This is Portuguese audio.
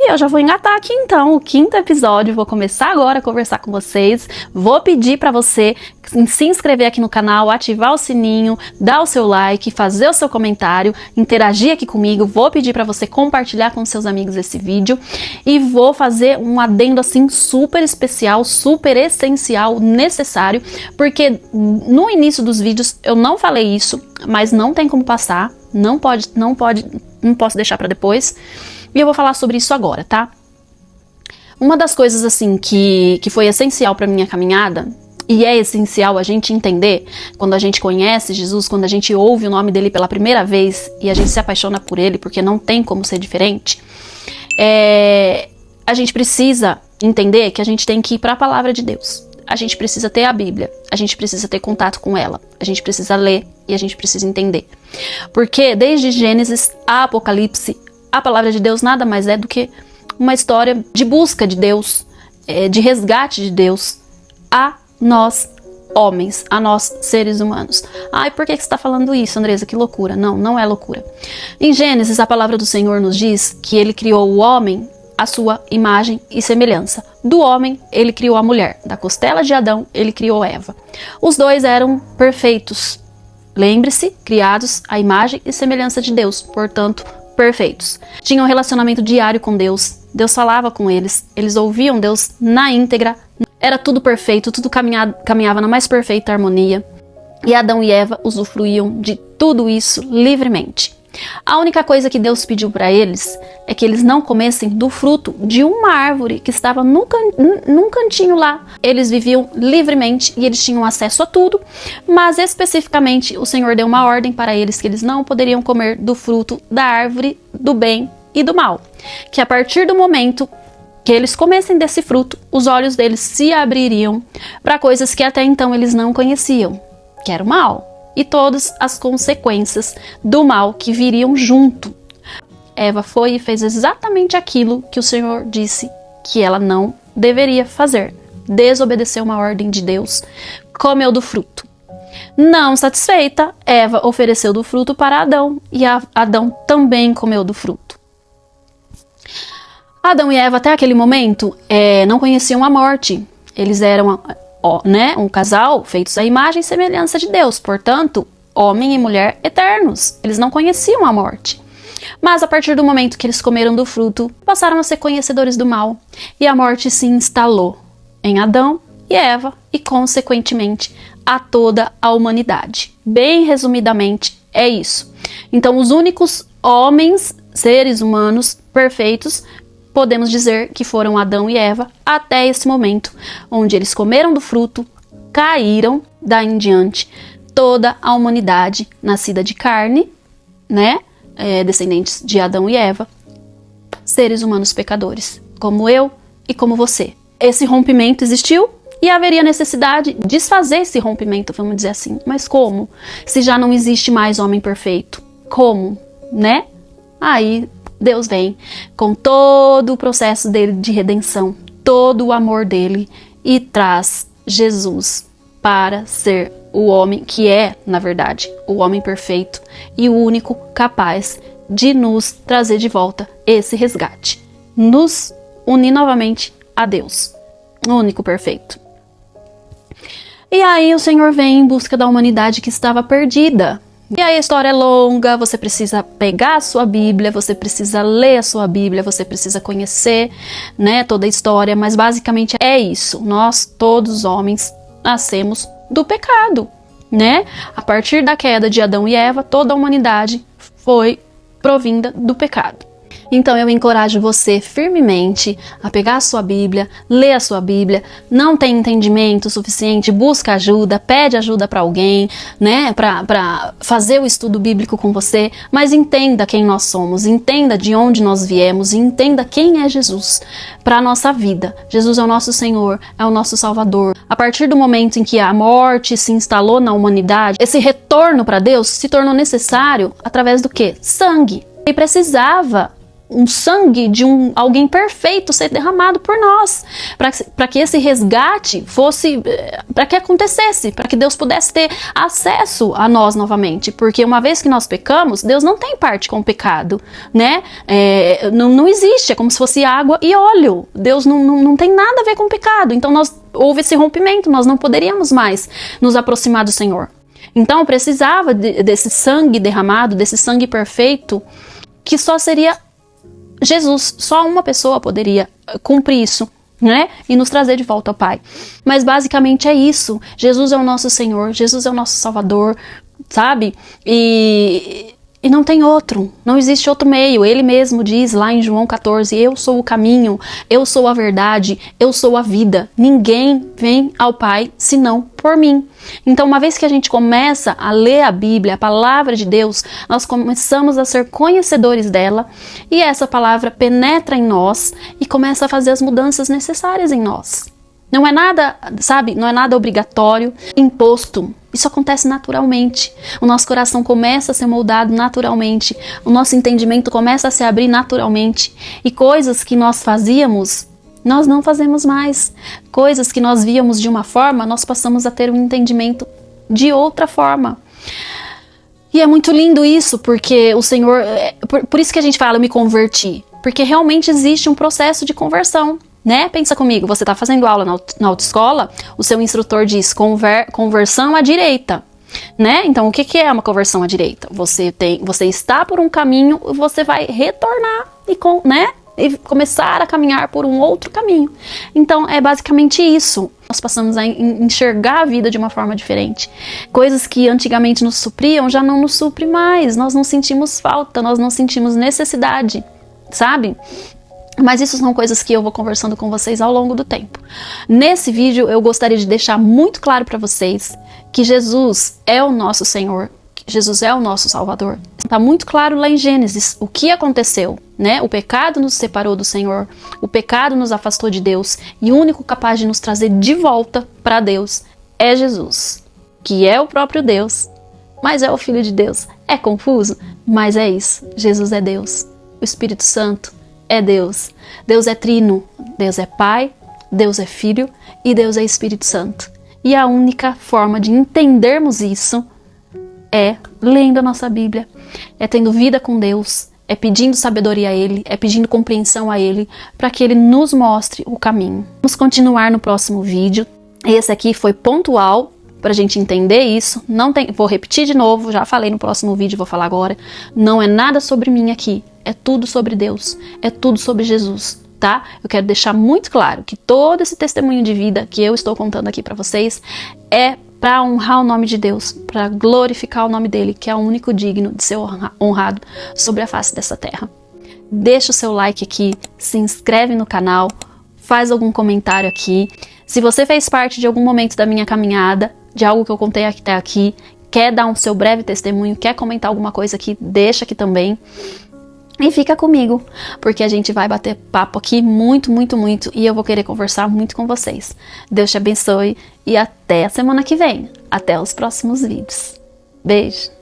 eu já vou engatar aqui então o 5º episódio, vou começar agora a conversar com vocês, vou pedir para você se inscrever aqui no canal, ativar o sininho, dar o seu like, fazer o seu comentário, interagir aqui comigo, vou pedir para você compartilhar com seus amigos esse vídeo e vou fazer um adendo assim super especial, super essencial, necessário, porque no início dos vídeos eu não falei isso, mas não tem como passar, não posso deixar para depois. E eu vou falar sobre isso agora, tá? Uma das coisas, assim, que foi essencial para minha caminhada, e é essencial a gente entender, quando a gente conhece Jesus, quando a gente ouve o nome dele pela primeira vez, e a gente se apaixona por ele, porque não tem como ser diferente, a gente precisa entender que a gente tem que ir para a palavra de Deus. A gente precisa ter a Bíblia, a gente precisa ter contato com ela, a gente precisa ler e a gente precisa entender. Porque desde Gênesis a Apocalipse, a palavra de Deus nada mais é do que uma história de busca de Deus, de resgate de Deus a nós homens, a nós seres humanos. Ai, por que você está falando isso, Andresa? Que loucura. Não, não é loucura. Em Gênesis, a palavra do Senhor nos diz que ele criou o homem à sua imagem e semelhança. Do homem, ele criou a mulher. Da costela de Adão, ele criou Eva. Os dois eram perfeitos. Lembre-se, criados à imagem e semelhança de Deus, portanto, perfeitos. Tinham um relacionamento diário com Deus, Deus falava com eles, eles ouviam Deus na íntegra, era tudo perfeito, tudo caminhava na mais perfeita harmonia, e Adão e Eva usufruíam de tudo isso livremente. A única coisa que Deus pediu para eles é que eles não comessem do fruto de uma árvore que estava num cantinho lá. Eles viviam livremente e eles tinham acesso a tudo, mas especificamente o Senhor deu uma ordem para eles que eles não poderiam comer do fruto da árvore do bem e do mal. Que a partir do momento que eles comessem desse fruto, os olhos deles se abririam para coisas que até então eles não conheciam, que era o mal. E todas as consequências do mal que viriam junto. Eva foi e fez exatamente aquilo que o Senhor disse que ela não deveria fazer. Desobedeceu uma ordem de Deus, comeu do fruto. Não satisfeita, Eva ofereceu do fruto para Adão e Adão também comeu do fruto. Adão e Eva até aquele momento não conheciam a morte. Eles eram um casal feitos à imagem e semelhança de Deus, portanto, homem e mulher eternos. Eles não conheciam a morte. Mas a partir do momento que eles comeram do fruto, passaram a ser conhecedores do mal, e a morte se instalou em Adão e Eva e, consequentemente, a toda a humanidade. Bem resumidamente, é isso. Então, os únicos homens, seres humanos perfeitos, podemos dizer que foram Adão e Eva até esse momento, onde eles comeram do fruto, caíram, daí em diante, toda a humanidade nascida de carne, né? Descendentes de Adão e Eva, seres humanos pecadores, como eu e como você. Esse rompimento existiu e haveria necessidade de desfazer esse rompimento, vamos dizer assim. Mas como? Se já não existe mais homem perfeito. Como? Né? Aí Deus vem com todo o processo dele de redenção, todo o amor dele e traz Jesus para ser o homem que é, na verdade, o homem perfeito e o único capaz de nos trazer de volta esse resgate, nos unir novamente a Deus, o único perfeito. E aí o Senhor vem em busca da humanidade que estava perdida. E aí a história é longa, você precisa pegar a sua Bíblia, você precisa ler a sua Bíblia, você precisa conhecer, né, toda a história, mas basicamente é isso. Nós, todos os homens, nascemos do pecado, né? A partir da queda de Adão e Eva, toda a humanidade foi provinda do pecado. Então eu encorajo você firmemente a pegar a sua Bíblia, ler a sua Bíblia, não tem entendimento suficiente, busca ajuda, pede ajuda para alguém, né, para fazer o estudo bíblico com você, mas entenda quem nós somos, entenda de onde nós viemos e entenda quem é Jesus para a nossa vida. Jesus é o nosso Senhor, é o nosso Salvador. A partir do momento em que a morte se instalou na humanidade, esse retorno para Deus se tornou necessário através do quê? Sangue. E precisava um sangue de alguém perfeito ser derramado por nós, para que esse resgate fosse, para que acontecesse, para que Deus pudesse ter acesso a nós novamente, porque uma vez que nós pecamos, Deus não tem parte com o pecado, né? Não existe, é como se fosse água e óleo. Deus não tem nada a ver com o pecado, então houve esse rompimento, nós não poderíamos mais nos aproximar do Senhor. Então precisava desse sangue derramado, desse sangue perfeito, que só seria Jesus, só uma pessoa poderia cumprir isso, né? E nos trazer de volta ao Pai. Mas basicamente é isso. Jesus é o nosso Senhor, Jesus é o nosso Salvador, sabe? E não tem outro, não existe outro meio. Ele mesmo diz lá em João 14, eu sou o caminho, eu sou a verdade, eu sou a vida. Ninguém vem ao Pai senão por mim. Então, uma vez que a gente começa a ler a Bíblia, a palavra de Deus, nós começamos a ser conhecedores dela, e essa palavra penetra em nós e começa a fazer as mudanças necessárias em nós. Não é nada, sabe, não é nada obrigatório, imposto. Isso acontece naturalmente. O nosso coração começa a ser moldado naturalmente. O nosso entendimento começa a se abrir naturalmente. E coisas que nós fazíamos, nós não fazemos mais. Coisas que nós víamos de uma forma, nós passamos a ter um entendimento de outra forma. E é muito lindo isso, porque o Senhor... Por isso que a gente fala, eu me converti. Porque realmente existe um processo de conversão. Né? Pensa comigo, você está fazendo aula na autoescola, o seu instrutor diz conversão à direita, né? Então o que é uma conversão à direita? Você está por um caminho, você vai retornar e começar a caminhar por um outro caminho. Então é basicamente isso. Nós passamos a enxergar a vida de uma forma diferente. Coisas que antigamente nos supriam já não nos supre mais. Nós não sentimos falta, nós não sentimos necessidade, sabe? Mas isso são coisas que eu vou conversando com vocês ao longo do tempo. Nesse vídeo eu gostaria de deixar muito claro para vocês que Jesus é o nosso Senhor, que Jesus é o nosso Salvador. Está muito claro lá em Gênesis o que aconteceu, né? O pecado nos separou do Senhor, o pecado nos afastou de Deus, e o único capaz de nos trazer de volta para Deus é Jesus, que é o próprio Deus, mas é o Filho de Deus. É confuso? Mas é isso. Jesus é Deus. O Espírito Santo é Deus. Deus é trino. Deus é Pai, Deus é Filho e Deus é Espírito Santo. E a única forma de entendermos isso é lendo a nossa Bíblia, é tendo vida com Deus, é pedindo sabedoria a Ele, é pedindo compreensão a Ele, para que Ele nos mostre o caminho. Vamos continuar no próximo vídeo. Esse aqui foi pontual para a gente entender isso. Vou repetir de novo, já falei no próximo vídeo, vou falar agora. Não é nada sobre mim aqui. É tudo sobre Deus, é tudo sobre Jesus, tá? Eu quero deixar muito claro que todo esse testemunho de vida que eu estou contando aqui para vocês é para honrar o nome de Deus, para glorificar o nome dele, que é o único digno de ser honrado sobre a face dessa terra. Deixa o seu like aqui, se inscreve no canal, faz algum comentário aqui. Se você fez parte de algum momento da minha caminhada, de algo que eu contei até aqui, quer dar um seu breve testemunho, quer comentar alguma coisa aqui, deixa aqui também. E fica comigo, porque a gente vai bater papo aqui muito, muito, muito, e eu vou querer conversar muito com vocês. Deus te abençoe e até a semana que vem. Até os próximos vídeos. Beijo!